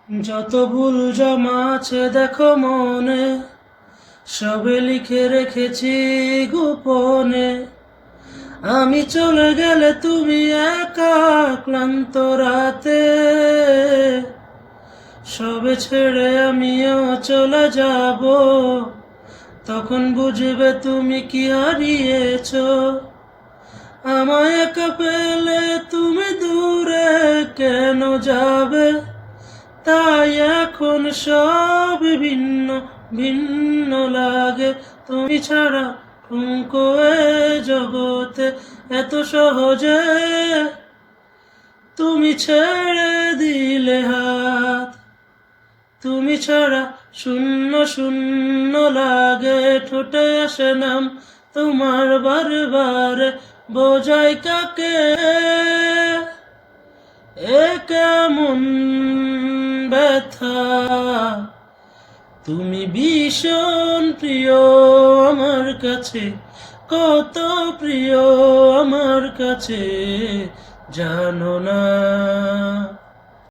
যত ভুল জমা আছে দেখো মনে, সবে লিখে রেখেছি গোপনে। আমি চলে গেলে তুমি একা ক্লান্ত রাতে, সবে ছেড়ে আমিও চলে যাব, তখন বুঝবে তুমি কি হারিয়েছো। আমায় একা পেলে তুমি দূরে কেন যাবে, তাই এখন সব ভিন্ন ভিন্ন লাগে। তুমি ছাড়া ঠুনকো এ জগতে এত সহজে তুমি ছেড়ে দিলে হাত। তুমি ছাড়া শূন্য শূন্য লাগে, ঠোঁটে আসে নাম তোমার বারে বারে, বোঝাই কাকে এ কেমন ব্যথা। তুমি ভীষণ প্রিয় আমার কাছে, কত প্রিয় আমার কাছে জানো না।